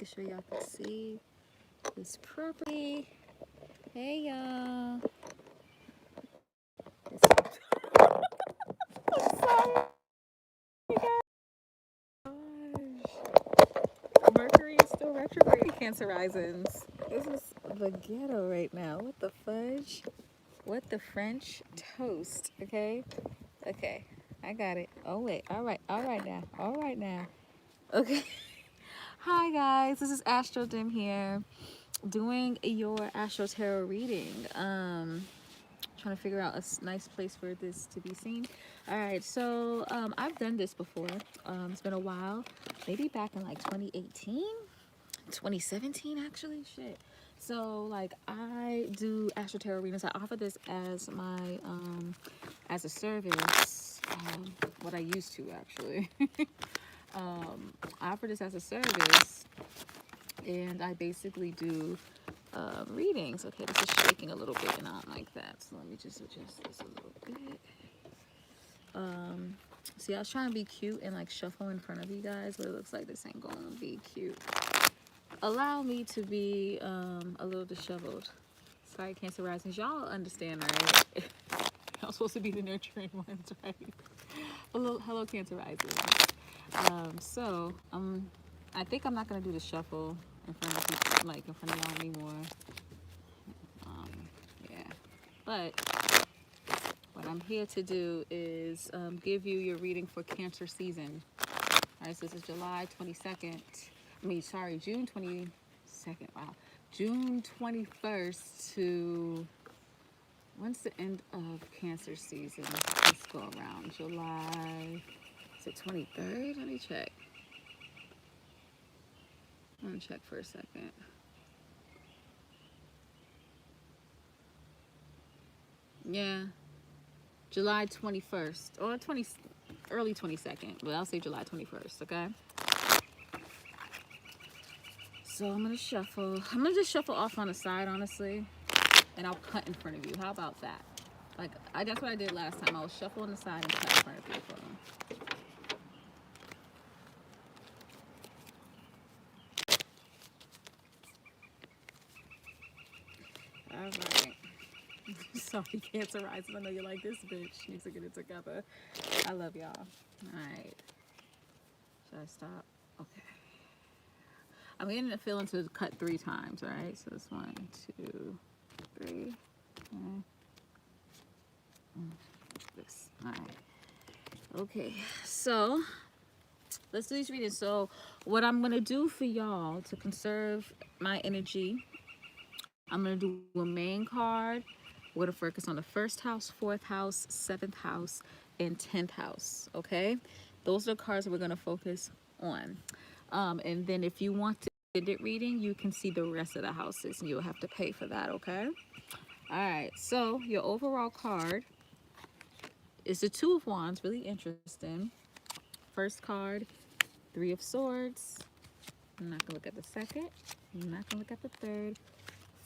making sure y'all can see this properly. Hey y'all. I'm sorry, gosh. Mercury is still retrograde, Cancer risings. This is the ghetto right now. What the fudge? What the French toast? Okay. Okay. I got it. Oh wait. All right. All right now. All right now. Okay. Hi guys. This is ASTRODIM here, doing your Astro Tarot reading. Trying to figure out a nice place for this to be seen. All right, so I've done this before. It's been a while, maybe back in like 2018, 2017 actually. Shit. So like I do Astro Tarot readings. I offer this as my as a service. What I used to actually. I offer this as a service, and I basically do readings. Okay, this is shaking a little bit and I don't like that, so let me just adjust this a little bit. See, I was trying to be cute and like shuffle in front of you guys, but it looks like this ain't gonna be cute. Allow me to be a little disheveled. Sorry, Cancer risings, y'all understand, right? Y'all supposed to be the nurturing ones, right? Hello Cancer risings. So I think I'm not gonna do the shuffle in front of people, like in front of y'all anymore. Yeah, but what I'm here to do is give you your reading for Cancer season. All right, so this is July 22nd. June 22nd. Wow, June 21st to, when's the end of Cancer season? Let's go around July. Is it 23rd? Let me check. I'm gonna check for a second. Yeah, July 21st or early 22nd, but I'll say July 21st. Okay. So I'm gonna shuffle. I'm gonna just shuffle off on the side, honestly, and I'll cut in front of you. How about that? Like that's what I did last time. I was shuffle on the side and cut in front of you for them. All right. Sorry, Cancer rising. I know you like this bitch. Needs to get it together. I love y'all. All right. Should I stop? Okay. I'm getting the feeling to cut 3 times. All right. So it's 1, 2, 3. This. All right. Okay. So let's do these readings. So what I'm gonna do for y'all to conserve my energy, I'm gonna do a main card. We're gonna focus on the 1st house, 4th house, 7th house, and 10th house. Okay, those are the cards that we're gonna focus on. And then if you want to extended reading, you can see the rest of the houses, and you'll have to pay for that. Okay. All right. So your overall card is the 2 of Wands. Really interesting. First card, 3 of Swords. I'm not gonna look at the second. I'm not gonna look at the third.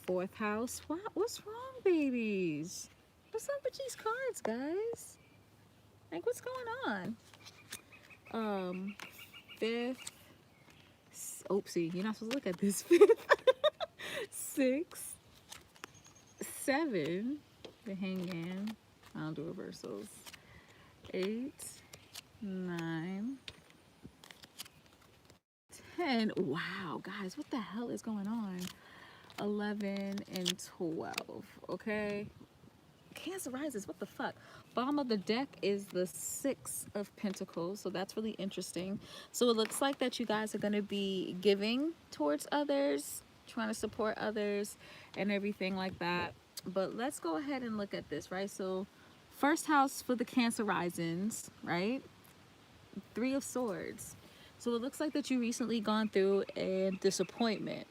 4th house. What's wrong, babies? What's up with these cards, guys? Like, what's going on? 5th. Oopsie, you're not supposed to look at this. 5th. 6, 7. The Hangman. I don't do reversals. 8, 9, 10. Wow, guys, what the hell is going on? 11 and 12. Okay. Cancer rises. What the fuck? Bottom of the deck is the 6 of Pentacles. So that's really interesting. So it looks like that you guys are going to be giving towards others, trying to support others and everything like that. But let's go ahead and look at this, right? So 1st house for the Cancer risings, right? 3 of Swords. So it looks like that you recently gone through a disappointment.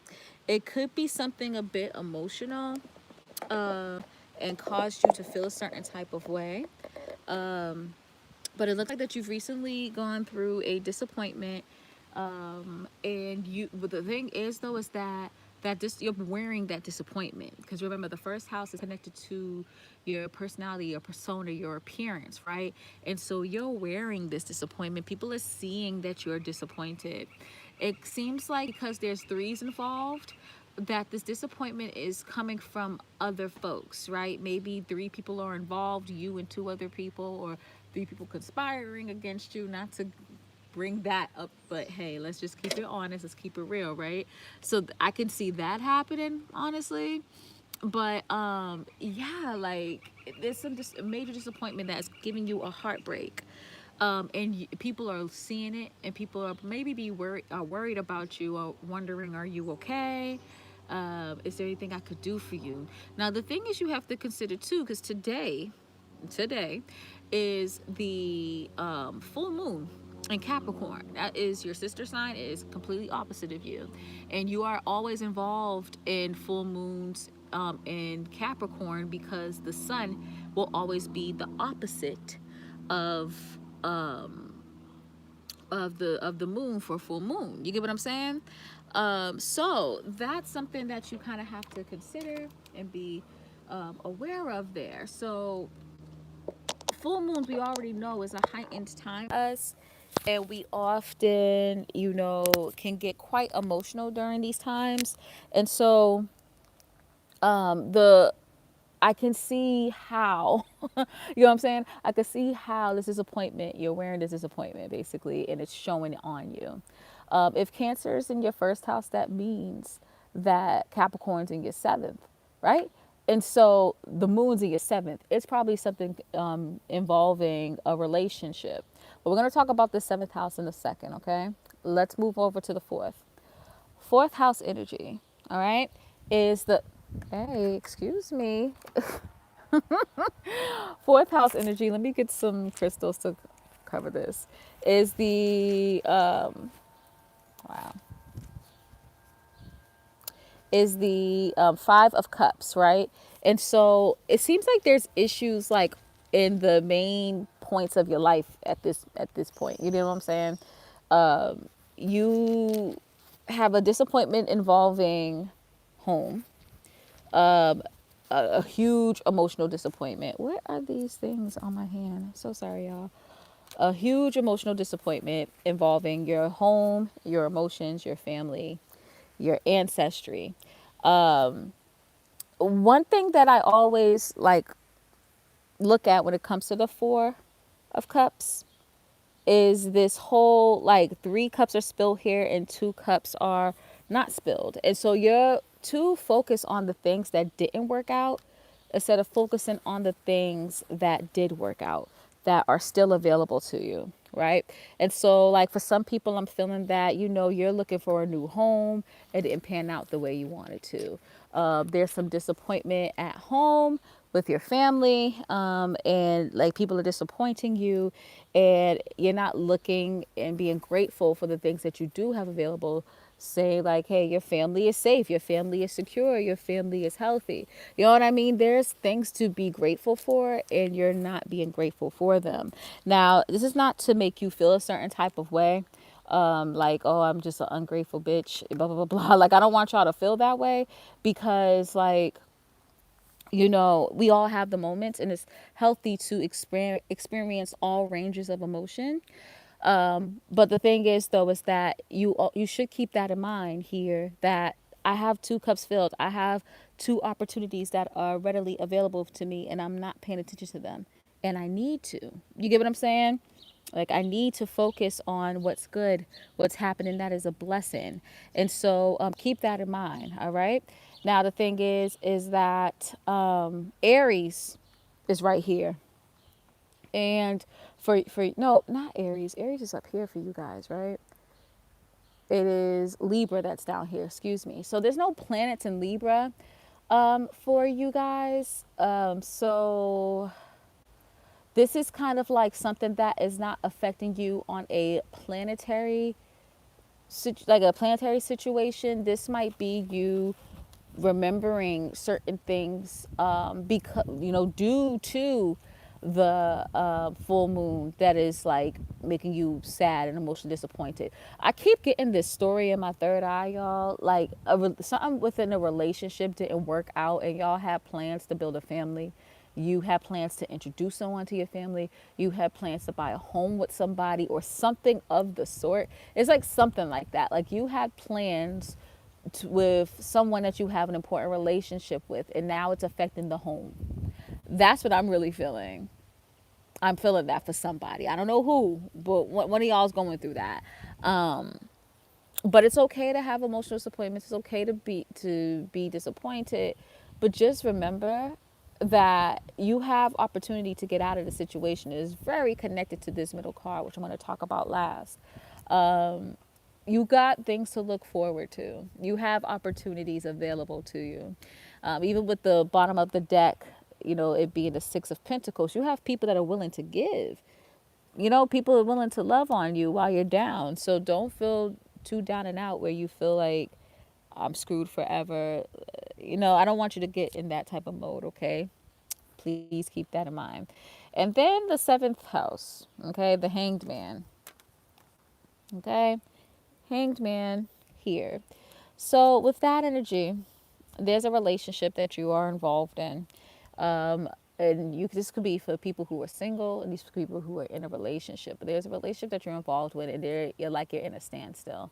It could be something a bit emotional and caused you to feel a certain type of way. But it looks like that you've recently gone through a disappointment. But the thing is, though, is that you're wearing that disappointment, because remember, the 1st house is connected to your personality, your persona, your appearance, right? And so you're wearing this disappointment. People are seeing that you're disappointed, it seems like because there's threes involved, that this disappointment is coming from other folks, right? Maybe three people are involved, you and two other people, or three people conspiring against you. Not to bring that up, but hey, let's just keep it honest, let's keep it real, right? So I can see that happening, honestly. But yeah, like there's some major disappointment that's giving you a heartbreak. And people are seeing it, and people are maybe worried about you, or wondering, are you okay? Is there anything I could do for you? Now the thing is, you have to consider too, because today is the full moon in Capricorn. That is your sister sign. It is completely opposite of you, and you are always involved in full moons in Capricorn, because the sun will always be the opposite of um the moon for full moon. You get what I'm saying? So that's something that you kind of have to consider and be aware of there. So full moons, we already know, is a heightened time for us, and we often, can get quite emotional during these times. And so the I can see how, you know what I'm saying? I can see how this disappointment, you're wearing this disappointment basically, and it's showing on you. If Cancer is in your first house, that means that Capricorn's in your seventh, right? And so the moon's in your seventh. It's probably something involving a relationship. But we're going to talk about the seventh house in a second, okay? Let's move over to the fourth. Fourth house energy, all right, is the, hey, excuse me. Fourth house energy, let me get some crystals to cover this, is the, wow, is the Five of Cups, right? And so it seems like there's issues like in the main points of your life at this point. You know what I'm saying? You have a disappointment involving home, a huge emotional disappointment. What are these things on my hand? So sorry, y'all. A huge emotional disappointment involving your home, your emotions, your family, your ancestry. One thing that I always like look at when it comes to the Four of Cups is this whole, like, three cups are spilled here and two cups are not spilled. And so you're too focused on the things that didn't work out instead of focusing on the things that did work out, that are still available to you, right? And so, like, for some people, I'm feeling that, you're looking for a new home. It didn't pan out the way you wanted to. There's some disappointment at home with your family, and like people are disappointing you, and you're not looking and being grateful for the things that you do have available. Say like, hey, your family is safe, your family is secure, your family is healthy. You know what I mean? There's things to be grateful for, and you're not being grateful for them. Now, this is not to make you feel a certain type of way, like, oh, I'm just an ungrateful bitch, blah blah blah blah. Like, I don't want y'all to feel that way, because, like, we all have the moments, and it's healthy to experience all ranges of emotion. But the thing is, though, is that you should keep that in mind here, that I have two cups filled. I have two opportunities that are readily available to me, and I'm not paying attention to them. And I need to. You get what I'm saying? Like, I need to focus on what's good, what's happening. That is a blessing. And so keep that in mind. All right. Now, the thing is that Aries is right here. And no, not Aries. Aries is up here for you guys, right? It is Libra that's down here. Excuse me. So there's no planets in Libra for you guys. So this is kind of like something that is not affecting you on a planetary, like a planetary situation. This might be you remembering certain things, because, due to the full moon, that is like making you sad and emotionally disappointed. I keep getting this story in my third eye, y'all. Like, something within a relationship didn't work out, and y'all had plans to build a family, You have plans to introduce someone to your family. You have plans to buy a home with somebody or something of the sort. It's like something like that. Like you had plans with someone that you have an important relationship with, and now it's affecting the home. That's what I'm really feeling. I'm feeling that for somebody. I don't know who, but one of y'all is going through that. Um, but it's okay to have emotional disappointments. It's okay to be disappointed, but just remember that you have opportunity to get out of the situation. It is very connected to this middle card, which I'm going to talk about last. You got things to look forward to. You have opportunities available to you. Even with the bottom of the deck, it being the Six of Pentacles, you have people that are willing to give. People are willing to love on you while you're down. So don't feel too down and out where you feel like I'm screwed forever. I don't want you to get in that type of mode, okay? Please keep that in mind. And then the seventh house, okay? The Hanged Man, okay? Hanged Man here. So with that energy, there's a relationship that you are involved in. And this could be for people who are single and these people who are in a relationship. But there's a relationship that you're involved with, and you're in a standstill.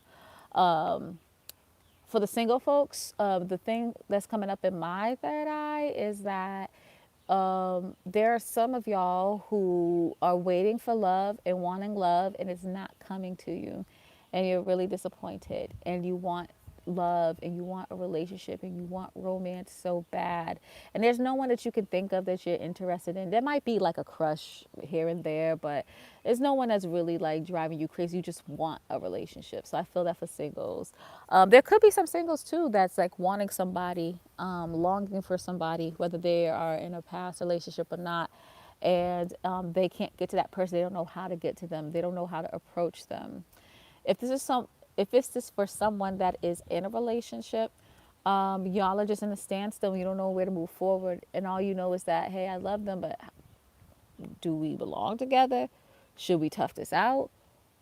For the single folks, the thing that's coming up in my third eye is that there are some of y'all who are waiting for love and wanting love, and it's not coming to you. And you're really disappointed, and you want love, and you want a relationship, and you want romance so bad. And there's no one that you can think of that you're interested in. There might be like a crush here and there, but there's no one that's really like driving you crazy. You just want a relationship. So I feel that for singles. There could be some singles too that's like wanting somebody, longing for somebody, whether they are in a past relationship or not. And they can't get to that person. They don't know how to get to them. They don't know how to approach them. If this is some, if it's just for someone that is in a relationship, y'all are just in a standstill. You don't know where to move forward, and all you know is that, hey, I love them, but do we belong together? Should we tough this out?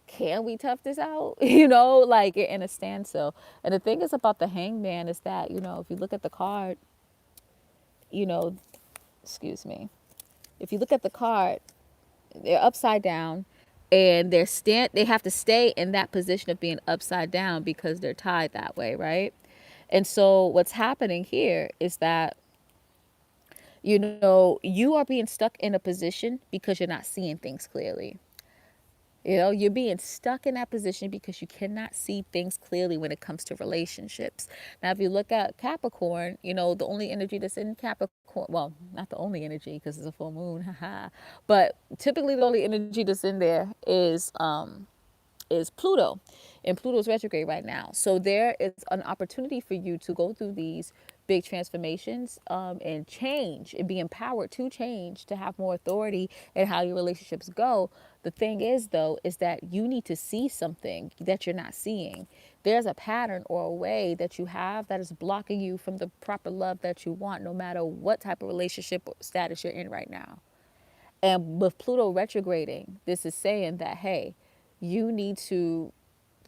Can we tough this out? Like you're in a standstill. And the thing is about the Hangman is that, if you look at the card, you know, excuse me, if you look at the card, they're upside down, and they have to stay in that position of being upside down because they're tied that way, right? And so what's happening here is that you are being stuck in a position because you're not seeing things clearly. You're being stuck in that position because you cannot see things clearly when it comes to relationships. Now, if you look at Capricorn, the only energy that's in Capricorn, well, not the only energy because it's a full moon, haha, but typically the only energy that's in there is Pluto, and Pluto's retrograde right now. So there is an opportunity for you to go through these big transformations, and change and be empowered to change, to have more authority in how your relationships go. The thing is, though, is that you need to see something that you're not seeing. There's a pattern or a way that you have that is blocking you from the proper love that you want, no matter what type of relationship or status you're in right now. And with Pluto retrograding, this is saying that, hey, you need to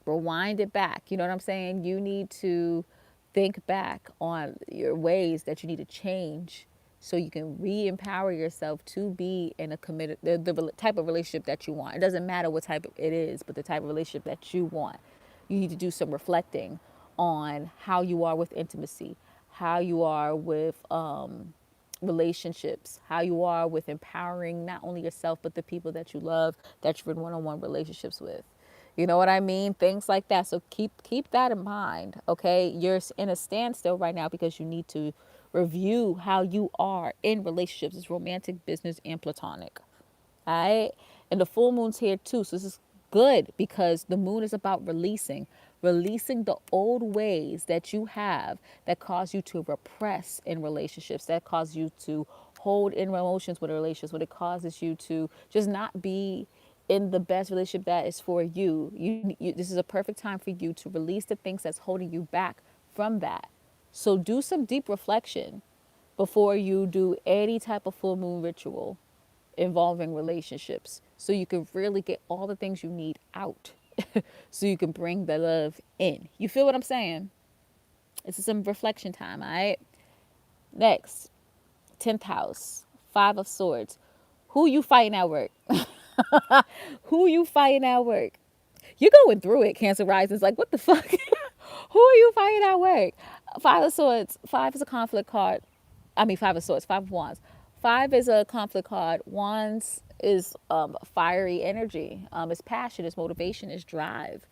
rewind it back. You know what I'm saying? You need to think back on your ways that you need to change so you can re-empower yourself to be in a committed, the type of relationship that you want. It doesn't matter what type it is, but the type of relationship that you want. You need to do some reflecting on how you are with intimacy, how you are with relationships, how you are with empowering not only yourself but the people that you love, that you're in one-on-one relationships with. You know what I mean? Things like that. So keep that in mind. Okay, you're in a standstill right now because you need to review how you are in relationships. It's romantic, business, and platonic. All right. And the full moon's here too. So this is good because the moon is about releasing the old ways that you have that cause you to repress in relationships, that cause you to hold in emotions with relationships, when it causes you to just not be in the best relationship that is for you. This is a perfect time for you to release the things that's holding you back from that. So do some deep reflection before you do any type of full moon ritual involving relationships, so you can really get all the things you need out so you can bring the love in. You feel what I'm saying? This is some reflection time. All right, next, 10th house, Five of Swords. Who you fighting at work? Who you fighting at work? You're going through it, Cancer Rising. It's like, what the fuck? Who are you fighting at work? Five of Swords. Five is a conflict card. I mean, Five of Swords. Five of Wands. Five is a conflict card. Wands is fiery energy. It's passion, it's motivation, it's drive.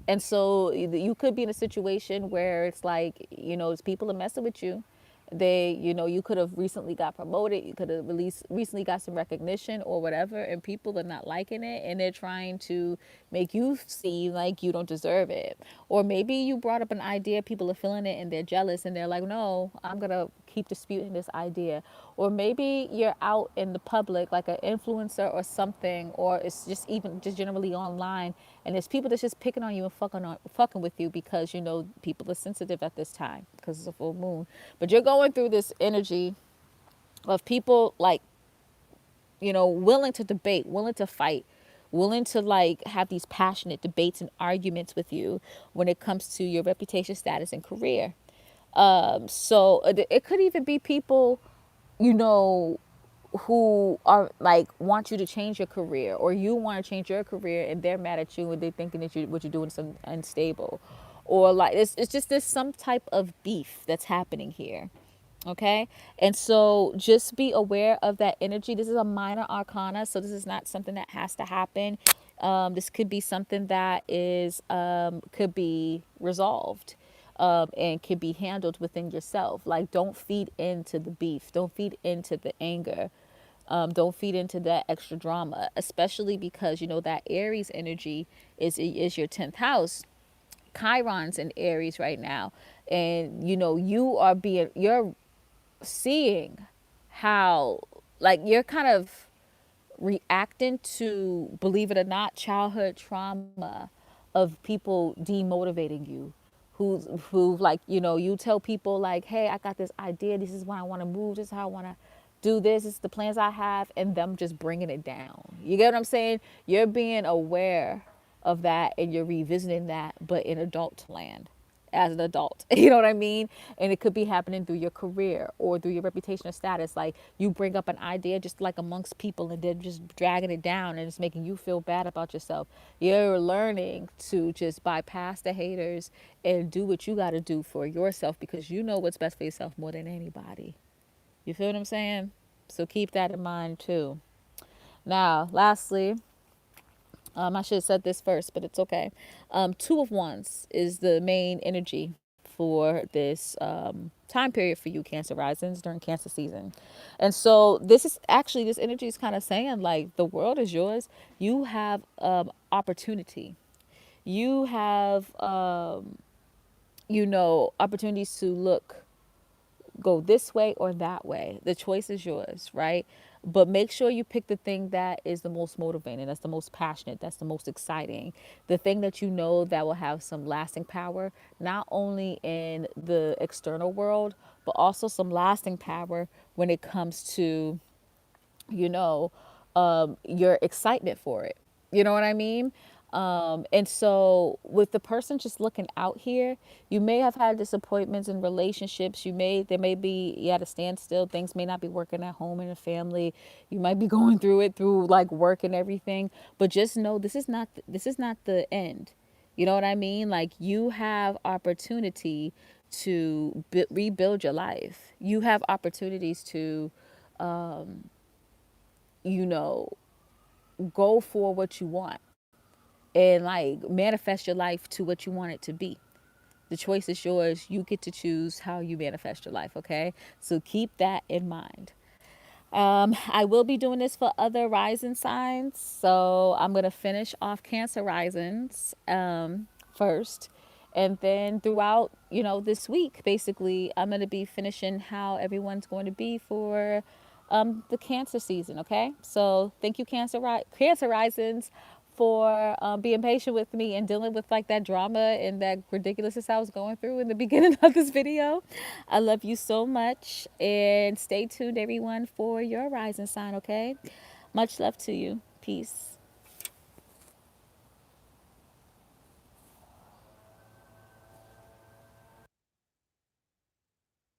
And so you could be in a situation where it's like, it's people are messing with you. You could have recently got promoted, you could have recently got some recognition or whatever, and people are not liking it, and they're trying to make you seem like you don't deserve it. Or maybe you brought up an idea, people are feeling it and they're jealous and they're like, no, I'm gonna keep disputing this idea. Or maybe you're out in the public like an influencer or something, or it's just even just generally online, and there's people that's just picking on you and fucking with you because people are sensitive at this time because it's a full moon. But you're going through this energy of people like, willing to debate, willing to fight, willing to like have these passionate debates and arguments with you when it comes to your reputation, status, and career. So it could even be people, you know, who are like want you to change your career, or you want to change your career and they're mad at you and they're thinking that what you're doing is unstable, or like it's just there's some type of beef that's happening here. Okay. And so just be aware of that energy. This is a minor arcana, so this is not something that has to happen. This could be something that is could be resolved, and can be handled within yourself. Like, don't feed into the beef, don't feed into the anger, don't feed into that extra drama, especially because that Aries energy is your 10th house. Chiron's in Aries right now, and you're seeing how, like, you're kind of reacting to, believe it or not, childhood trauma of people demotivating you, who like, you tell people like, hey, I got this idea, this is why I want to move, this is how I want to do this is the plans I have, and them just bringing it down. You get what I'm saying? You're being aware of that and you're revisiting that, but in adult land, as an adult. You know what I mean? And it could be happening through your career or through your reputation or status. Like, you bring up an idea just like amongst people and they're just dragging it down and it's making you feel bad about yourself. You're learning to just bypass the haters and do what you got to do for yourself, because you know what's best for yourself more than anybody. You feel what I'm saying? So keep that in mind too. Now, lastly, I should have said this first, but it's okay. Two of Wands is the main energy for this time period for you, Cancer risings, during Cancer season. And so this energy is kind of saying like, the world is yours. You have opportunity. You have, opportunities to go this way or that way. The choice is yours, right? But make sure you pick the thing that is the most motivating, that's the most passionate, that's the most exciting, the thing that that will have some lasting power, not only in the external world, but also some lasting power when it comes to, your excitement for it. You know what I mean? And so with the person just looking out here, you may have had disappointments in relationships. You at a standstill. Things may not be working at home in a family. You might be going through it through like work and everything, but just know this is not the end. You know what I mean? Like, you have opportunity to rebuild your life. You have opportunities to, you know, go for what you want and like manifest your life to what you want it to be. The choice is yours. You get to choose how you manifest your life, okay? So keep that in mind. I will be doing this for other rising signs. So I'm going to finish off Cancer risings first. And then throughout, this week, basically, I'm going to be finishing how everyone's going to be for the Cancer season, okay? So thank you, Cancer risings, for being patient with me and dealing with like that drama and that ridiculousness I was going through in the beginning of this video. I love you so much, and stay tuned everyone for your rising sign, okay? Much love to you. Peace.